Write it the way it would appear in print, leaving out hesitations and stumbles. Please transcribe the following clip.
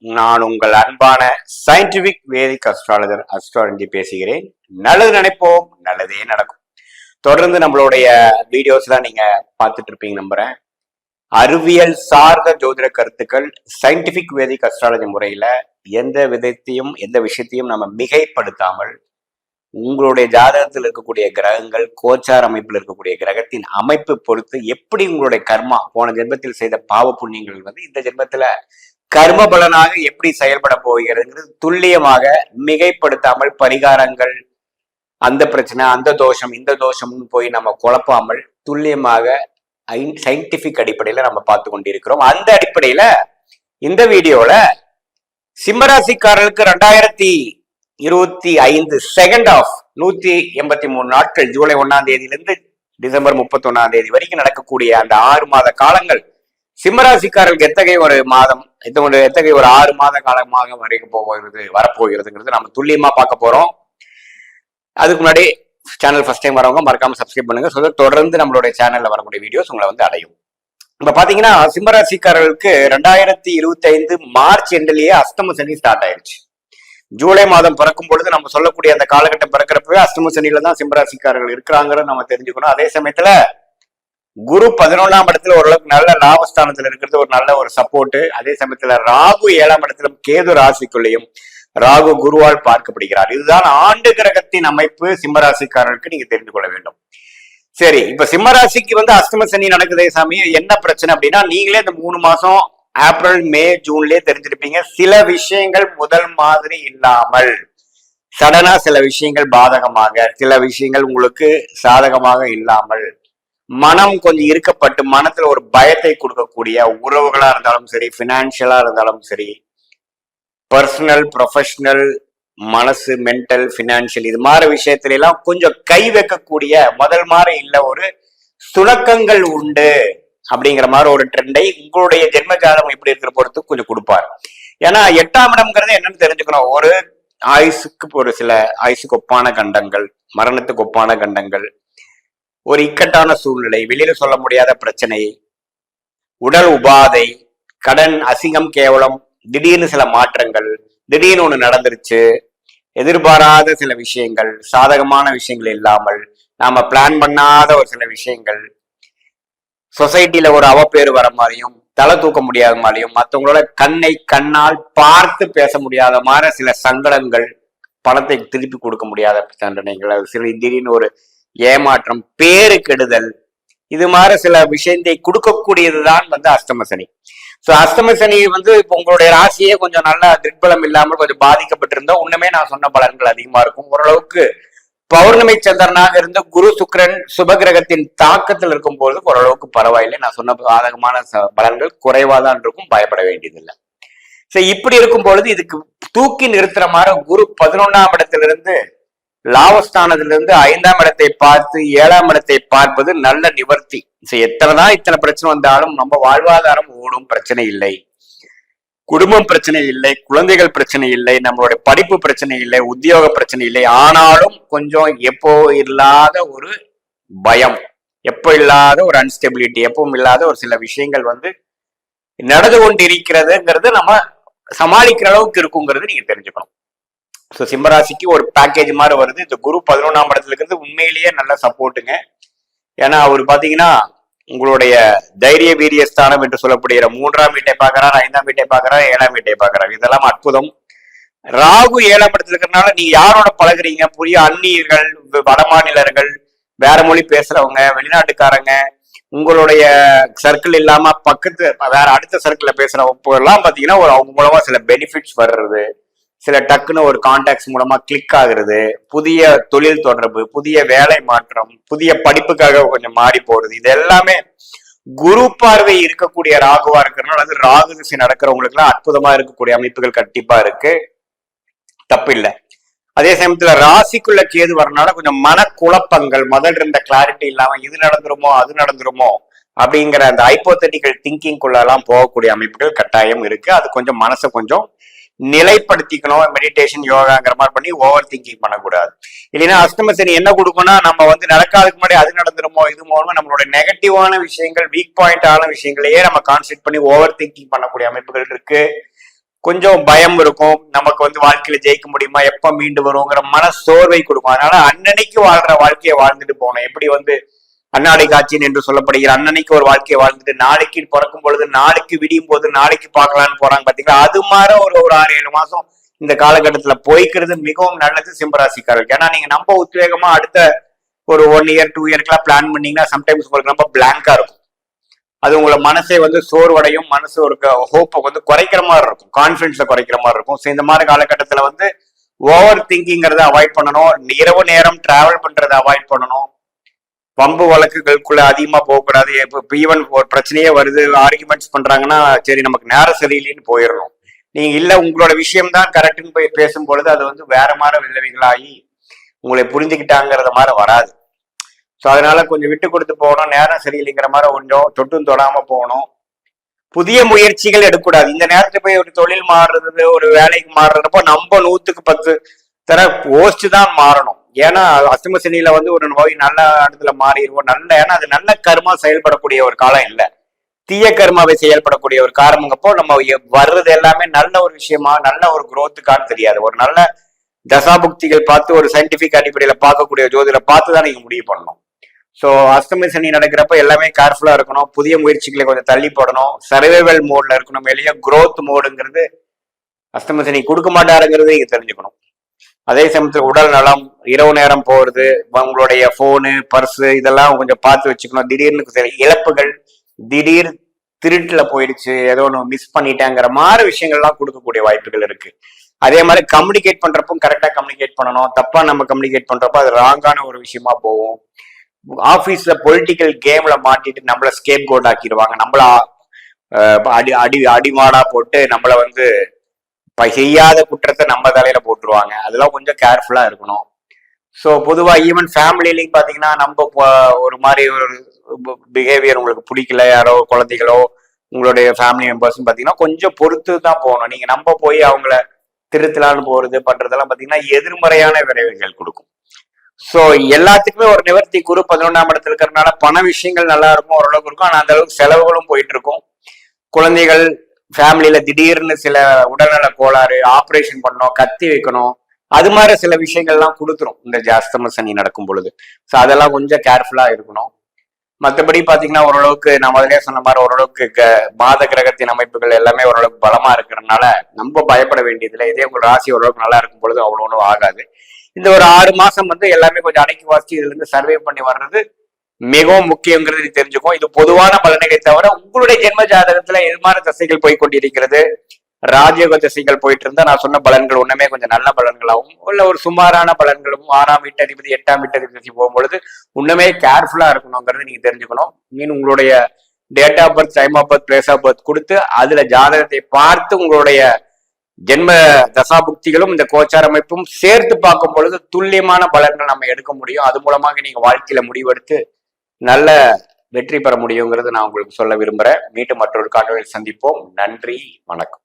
நான் உங்கள் அன்பான சயின்டிபிக் வேதிக் அஸ்ட்ராலஜர் அஸ்ட்ராலஜி பேசுகிறேன். நல்லது நினைப்போம், நல்லதே நடக்கும். தொடர்ந்து நம்மளுடைய வீடியோஸ்லாம் நீங்க பார்த்துட்டு இருப்பீங்க நம்புறேன். அறிவியல் சார்ந்த ஜோதிட கருத்துக்கள் சயின்டிபிக் வேதிக் அஸ்ட்ராலஜி முறையில எந்த விதத்தையும் எந்த விஷயத்தையும் நம்ம மிகைப்படுத்தாமல் உங்களுடைய ஜாதகத்தில் இருக்கக்கூடிய கிரகங்கள் கோச்சார அமைப்பில் இருக்கக்கூடிய கிரகத்தின் அமைப்பு பொறுத்து எப்படி உங்களுடைய கர்மா போன ஜென்மத்தில் செய்த பாவ புண்ணியங்கள் இந்த ஜென்மத்துல கர்ம பலனாக எப்படி செயல்பட போகிறதுங்கிறது துல்லியமாக மிகைப்படுத்தாமல் பரிகாரங்கள் அந்த பிரச்சனை அந்த தோஷம் இந்த தோஷம்னு போய் நம்ம குழப்பாமல் துல்லியமாக சயின்டிபிக் அடிப்படையில நம்ம பார்த்து கொண்டிருக்கிறோம். அந்த அடிப்படையில இந்த வீடியோல சிம்மராசிக்காரர்களுக்கு 2025 செகண்ட் ஆஃப் 183 நாட்கள் ஜூலை 1ஆம் தேதியிலிருந்து டிசம்பர் 31ஆம் தேதி வரைக்கும் நடக்கக்கூடிய அந்த 6 மாத காலங்கள் சிம்மராசிக்காரர்களுக்கு எத்தகைய ஒரு மாதம், எத்தகைய ஒரு 6 மாத காலமாக வரப்போகிறதுங்கிறது நம்ம துல்லியமா பார்க்க போறோம். அதுக்கு முன்னாடி சேனல் ஃபர்ஸ்ட் டைம் வரவங்க மறக்காம சப்ஸ்கிரைப் பண்ணுங்க. தொடர்ந்து நம்மளுடைய சேனல்ல வரக்கூடிய வீடியோஸ் உங்களை அடையும். இப்ப பாத்தீங்கன்னா சிம்மராசிக்காரர்களுக்கு 2025 மார்ச் எண்ட்லயே அஷ்டம சனி ஸ்டார்ட் ஆயிடுச்சு. ஜூலை மாதம் பிறக்கும் பொழுது நம்ம சொல்லக்கூடிய அந்த காலகட்டம் பிறக்கிறப்பவே அஷ்டம சனியில தான் சிம்மராசிக்காரர்கள் இருக்கிறாங்கிறத நம்ம தெரிஞ்சுக்கணும். அதே சமயத்துல குரு 11ஆம் இடத்துல ஓரளவுக்கு நல்ல லாபஸ்தானத்துல இருக்கிறது ஒரு நல்ல ஒரு சப்போர்ட். அதே சமயத்துல ராகு 7ஆம் இடத்துல கேது ராசிக்குள்ளேயும் ராகு குருவால் பார்க்கப்படுகிறார். இதுதான் ஆண்டு கிரகத்தின் அமைப்பு சிம்மராசிக்காரர்களுக்கு நீங்க தெரிந்து கொள்ள வேண்டும். சரி, இப்ப சிம்மராசிக்கு அஷ்டம சனி நடக்குதே சாமி, என்ன பிரச்சனை அப்படின்னா, நீங்களே இந்த 3 மாசம் ஏப்ரல் மே ஜூன்லயே தெரிஞ்சிருப்பீங்க. சில விஷயங்கள் முதல் மாதிரி இல்லாமல் சடனா சில விஷயங்கள் பாதகமாக, சில விஷயங்கள் உங்களுக்கு சாதகமாக இல்லாமல் மனம் கொஞ்சம் இருக்கப்பட்டு மனத்துல ஒரு பயத்தை கொடுக்கக்கூடிய உறவுகளா இருந்தாலும் சரி, பினான்சியலா இருந்தாலும் சரி, பர்சனல் ப்ரொஃபஷனல் மனசு மென்டல் பினான்சியல் இது மாதிரி விஷயத்துல எல்லாம் கொஞ்சம் கை வைக்கக்கூடிய முதல் மாதிரி இல்ல ஒரு சுணக்கங்கள் உண்டு அப்படிங்கிற மாதிரி ஒரு ட்ரெண்டை உங்களுடைய ஜென்ம ஜாதகம் எப்படி இருக்கிற பொறுத்து கொஞ்சம் கொடுப்பார். ஏன்னா 8ஆம் இடம்ங்கிறது என்னன்னு தெரிஞ்சுக்கணும். ஒரு ஆயுசுக்கு ஒரு சில ஆயுசுக்கு ஒப்பான கண்டங்கள், மரணத்துக்கு ஒப்பான கண்டங்கள், ஒரு இக்கட்டான சூழ்நிலை, வெளியில சொல்ல முடியாத பிரச்சனை, உடல் உபாதை, கடன், அசிங்கம், கேவலம், திடீர்னு சில மாற்றங்கள், திடீர்னு ஒண்ணு நடந்துருச்சு, எதிர்பாராத சில விஷயங்கள், சாதகமான விஷயங்கள் இல்லாமல் நாம பிளான் பண்ணாத ஒரு சில விஷயங்கள், சொசைட்டில ஒரு அவப்பேறு வர மாதிரியும், தலை தூக்க முடியாத மாதிரியும், மற்றவங்களோட கண்ணால் பார்த்து பேச முடியாத மாதிரி சில சங்கடங்கள், பணத்தை திருப்பி கொடுக்க முடியாத தண்டனைகள், சில திடீர்னு ஒரு ஏமாற்றம், பேரு கெடுதல், இது மாதிரி சில விஷயத்தை கொடுக்கக்கூடியதுதான் அஷ்டம சனி. சோ அஷ்டம சனி இப்ப உங்களுடைய ராசியே கொஞ்சம் நல்லா திட்பலம் இல்லாமல் கொஞ்சம் பாதிக்கப்பட்டிருந்தா உண்மையே நான் சொன்ன பலன்கள் அதிகமா இருக்கும். ஓரளவுக்கு பௌர்ணமி சந்திரனாக இருந்த குரு சுக்கிரன் சுபகிரகத்தின் தாக்கத்தில் இருக்கும் போது ஓரளவுக்கு பரவாயில்லை. நான் சொன்ன பாதகமான பலன்கள் குறைவாதான் இருக்கும், பயப்பட வேண்டியதில்லை. சோ இப்படி இருக்கும் பொழுது இதுக்கு தூக்கி நிறுத்துற மாதிரி குரு 11ஆம் இடத்திலிருந்து லாபஸ்தானத்திலிருந்து 5ஆம் இடத்தை பார்த்து 7ஆம் இடத்தை பார்ப்பது நல்ல நிவர்த்தி. எத்தனைதான் இத்தனை பிரச்சனை வந்தாலும் நம்ம வாழ்வாதாரம் ஓடும், பிரச்சனை இல்லை, குடும்பம் பிரச்சனை இல்லை, குழந்தைகள் பிரச்சனை இல்லை, நம்மளுடைய படிப்பு பிரச்சனை இல்லை, உத்தியோக பிரச்சனை இல்லை. ஆனாலும் கொஞ்சம் எப்போ இல்லாத ஒரு பயம், எப்போ இல்லாத ஒரு அன்ஸ்டெபிலிட்டி, எப்பவும் இல்லாத ஒரு சில விஷயங்கள் நடந்து கொண்டு இருக்கிறதுங்கிறது நம்ம சமாளிக்கிற அளவுக்கு இருக்குங்கிறது நீங்க தெரிஞ்சுக்கணும். ஸோ சிம்மராசிக்கு ஒரு பேக்கேஜ் மாதிரி வருது. இந்த குரு 11ஆம் இடத்துல இருக்கிறது உண்மையிலேயே நல்ல சப்போர்ட்டுங்க. ஏன்னா அவர் பாத்தீங்கன்னா உங்களுடைய தைரிய வீரிய ஸ்தானம் என்று சொல்லப்படுகிற 3ஆம் வீட்டை பார்க்கறாரு, 5ஆம் வீட்டை பார்க்கறாரு, 7ஆம் வீட்டை பார்க்கறாரு. இதெல்லாம் அற்புதம். ராகு 7ஆம் இடத்துல இருக்கிறதுனால நீங்க யாரோட பழகுறீங்க, புதிய அந்நியர்கள், வடமாநிலர்கள், வேற மொழி பேசுறவங்க, வெளிநாட்டுக்காரங்க, உங்களுடைய சர்க்கிள் இல்லாம பக்கத்து வேற அடுத்த சர்க்கிள்ல பேசுறவங்க எல்லாம் பாத்தீங்கன்னா அவங்க மூலமா சில பெனிஃபிட்ஸ் வர்றது, சில டக்குன்னு ஒரு கான்டாக்ட்ஸ் மூலமா கிளிக் ஆகுறது, புதிய தொழில் தொடர்பு, புதிய வேலை மாற்றம், புதிய படிப்புக்காக கொஞ்சம் மாறி போறது, இது எல்லாமே குரு பார்வை இருக்கக்கூடிய ராகுவா இருக்கிறதுனால ராகு திசை நடக்கிறவங்களுக்கு எல்லாம் அற்புதமா இருக்கக்கூடிய அமைப்புகள் கண்டிப்பா இருக்கு, தப்பு இல்லை. அதே சமயத்துல ராசிக்குள்ள கேது வரனால கொஞ்சம் மனக்குழப்பங்கள், முதல்ல இருந்த கிளாரிட்டி இல்லாம இது நடந்துருமோ அது நடந்துருமோ அப்படிங்கிற அந்த ஹைப்போதெட்டிக்கல் திங்கிங்குள்ள எல்லாம் போகக்கூடிய அமைப்புகள் கட்டாயம் இருக்கு. அது கொஞ்சம் மனசை கொஞ்சம் நிலைப்படுத்திக்கணும். மெடிடேஷன் யோகாங்கிற மாதிரி பண்ணி ஓவர் திங்கிங் பண்ணக்கூடாது. இல்லைன்னா அஷ்டம சனி என்ன கொடுக்கும்னா, நம்ம நடக்காதுக்கு முன்னாடி அது நடந்துருமோ இது மூலமா நம்மளோட நெகட்டிவான விஷயங்கள், வீக் பாயிண்ட் ஆன விஷயங்களையே நம்ம கான்சென்ட்ரேட் பண்ணி ஓவர் திங்கிங் பண்ணக்கூடிய அமைப்புகள் இருக்கு. கொஞ்சம் பயம் இருக்கும். நமக்கு வந்து வாழ்க்கையில ஜெயிக்க முடியுமா, எப்ப மீண்டு வருவோங்கிற மன சோர்வை கொடுக்கும். அதனால அன்னன்னைக்கு வாழ்ற வாழ்க்கையை வாழ்ந்துட்டு போகணும். எப்படி வந்து அன்னாடை காட்சின்னு என்று சொல்லப்படுகிற அன்னன்னைக்கு ஒரு வாழ்க்கையை வாழ்ந்துட்டு நாளைக்கு பிறக்கும் பொழுது நாளைக்கு விடியும் போது நாளைக்கு பார்க்கலான்னு போறாங்க பாத்தீங்களா, அது மாதிரி ஒரு 6-7 மாசம் இந்த காலகட்டத்துல போய்க்கிறது மிகவும் நல்லது சிம்மராசிக்காரர்கள். ஏன்னா நீங்க நம்ம உத்வேகமா அடுத்த ஒரு 1 இயர் 2 இயர்க்குலாம் பிளான் பண்ணீங்கன்னா சம்டைம்ஸ் உங்களுக்கு ரொம்ப பிளாங்கா இருக்கும். அது உங்களை மனசை வந்து சோர்வடையும், மனசு ஒரு ஹோப்பை வந்து குறைக்கிற மாதிரி இருக்கும், கான்பிடன்ஸை குறைக்கிற மாதிரி இருக்கும். ஸோ இந்த மாதிரி காலகட்டத்தில் வந்து ஓவர் திங்கிங்கிறத அவாய்ட் பண்ணணும். இரவு நேரம் டிராவல் பண்றதை அவாய்ட் பண்ணணும். வம்பு வழக்குகளுக்குள்ள அதிகமா போகக்கூடாது. இப்போ ஈவன் ஒரு பிரச்சனையே வருது, ஆர்குமெண்ட்ஸ் பண்றாங்கன்னா சரி நமக்கு நேரம் சரியில்லைன்னு போயிடணும். நீங்க இல்ல உங்களோட விஷயம் தான் கரெக்டுன்னு போய் பேசும்பொழுது அது வந்து வேற மாதிரி விளைவுகளாகி உங்களை புரிஞ்சுக்கிட்டாங்கிறத மாதிரி வராது. ஸோ அதனால கொஞ்சம் விட்டு கொடுத்து போகணும். நேரம் சரியில்லைங்கிற மாதிரி கொஞ்சம் தொட்டும் தொடாம போகணும். புதிய முயற்சிகள் எடுக்கக்கூடாது. இந்த நேரத்துல போய் ஒரு தொழில் மாறுறது, ஒரு வேலைக்கு மாறுறப்போ நம்ம 100க்கு 10 தர யோசிச்சு தான் மாறணும். ஏன்னா அஷ்டம சனியில வந்து ஒரு நோய் நல்ல இடத்துல மாறிடுவோம். ஏன்னா அது நல்ல கர்மா செயல்படக்கூடிய ஒரு காலம் இல்லை, தீய கர்மாவை செயல்படக்கூடிய ஒரு காரணங்கப்போ நம்ம வர்றது எல்லாமே நல்ல ஒரு விஷயமா நல்ல ஒரு குரோத்துக்கான்னு தெரியாது. ஒரு நல்ல தசாபுக்திகள் பார்த்து ஒரு சயின்டிபிக் அடிப்படையில பார்க்கக்கூடிய ஜோதிட பார்த்து தான் நீங்க முடிவு பண்ணணும். ஸோ அஷ்டமி சனி நடக்கிறப்ப எல்லாமே கேர்ஃபுல்லா இருக்கணும். புதிய முயற்சிகளை கொஞ்சம் தள்ளி போடணும். சர்வைவல் மோட்ல இருக்கணும். வெளியே குரோத் மோடுங்கிறது அஷ்டமி சனி கொடுக்க மாட்டாருங்கிறது நீங்க தெரிஞ்சுக்கணும். அதே சமயத்தில் உடல் நலம், இரவு நேரம் போறது, உங்களுடைய போனு பர்ஸு இதெல்லாம் கொஞ்சம் பார்த்து வச்சுக்கணும். திடீர்னு இழப்புகள், திடீர் திருட்டுல போயிடுச்சு, ஏதோ ஒன்று மிஸ் பண்ணிட்டேங்கிற மாதிரி விஷயங்கள்லாம் கொடுக்கக்கூடிய வாய்ப்புகள் இருக்கு. அதே மாதிரி கம்யூனிகேட் பண்றப்போ கரெக்டா கம்யூனிகேட் பண்ணணும். தப்பா நம்ம கம்யூனிகேட் பண்றப்போ அது ராங்கான ஒரு விஷயமா போகும். ஆபீஸ்ல பொலிட்டிக்கல் கேம்ல மாட்டிட்டு நம்மள ஸ்கேப் கோட் ஆக்கிடுவாங்க. நம்மள அடிமாடா போட்டு நம்மள வந்து செய்யாத குற்றத்தை நம்ம தலையில போட்டுருவாங்க. அதெல்லாம் கொஞ்சம் கேர்ஃபுல்லா இருக்கணும். ஸோ பொதுவா ஈவன் ஃபேமிலிலையும் பாத்தீங்கன்னா நம்ம ஒரு மாதிரி ஒரு பிஹேவியர் உங்களுக்கு பிடிக்கல, யாரோ குழந்தைகளோ உங்களுடைய ஃபேமிலி மெம்பர்ஸ் பாத்தீங்கன்னா கொஞ்சம் பொறுத்து தான் போகணும். நீங்க நம்ம போய் அவங்கள திருத்தலான்னு போறது பண்றதெல்லாம் பாத்தீங்கன்னா எதிர்மறையான விளைவுகள் கொடுக்கும். ஸோ எல்லாத்துக்குமே ஒரு நிவர்த்தி குரு 11ஆம் இடத்துல இருக்கிறதுனால பண விஷயங்கள் நல்லா இருக்கும், ஓரளவுக்கு இருக்கும். ஆனால் அந்த அளவுக்கு செலவுகளும் போயிட்டு இருக்கும். குழந்தைகள் ஃபேமிலியில திடீர்னு சில உடல்நல கோளாறு, ஆப்ரேஷன் பண்ணணும், கத்தி வைக்கணும், அது மாதிரி சில விஷயங்கள்லாம் கொடுத்துரும் இந்த அஷ்டம சனி நடக்கும் பொழுது. ஸோ அதெல்லாம் கொஞ்சம் கேர்ஃபுல்லா இருக்கணும். மற்றபடி பாத்தீங்கன்னா ஓரளவுக்கு நான் முதலே சொன்ன மாதிரி ஓரளவுக்கு மாத கிரகத்தின் அமைப்புகள் எல்லாமே ஓரளவுக்கு பலமா இருக்கிறதுனால நம்ம பயப்பட வேண்டியதில்லை. இதே உங்க ராசி ஓரளவுக்கு நல்லா இருக்கும் பொழுது அவ்வளோ ஒன்றும் ஆகாது. இந்த ஒரு 6 மாசம் வந்து எல்லாமே கொஞ்சம் அடக்கி வாசி இதுல இருந்து சர்வே பண்ணி வர்றது மிகவும் முக்கியங்கிறது தெரிஞ்சுக்கும். இது பொதுவான பலன்களை தவிர உங்களுடைய ஜென்ம ஜாதகத்துல எது மாதிரி தசைகள் போய் கொண்டிருக்கிறது, ராஜயோக திசைகள் போயிட்டு இருந்தா நான் சொன்ன பலன்கள் ஒண்ணுமே கொஞ்சம் நல்ல பலன்களாகவும் இல்ல ஒரு சுமாரான பலன்களும் 6ஆம் வீட்டதிபதி 8ஆம் வீட்டதிபதி போகும்பொழுது இன்னுமே கேர்ஃபுல்லா இருக்கணுங்கிறது நீங்க தெரிஞ்சுக்கணும். மீன் உங்களுடைய date of birth, time of birth, place of birth கொடுத்து அதுல ஜாதகத்தை பார்த்து உங்களுடைய ஜென்ம தசாபுக்திகளும் இந்த கோச்சார அமைப்பும் சேர்த்து பார்க்கும் பொழுது துல்லியமான பலன்கள் நம்ம எடுக்க முடியும். அது மூலமாக நீங்க வாழ்க்கையில முடிவெடுத்து நல்ல வெற்றி பெற முடியுங்கிறது நான் உங்களுக்கு சொல்ல விரும்புறேன். மீண்டும் மற்றொரு காணொலியில் சந்திப்போம். நன்றி, வணக்கம்.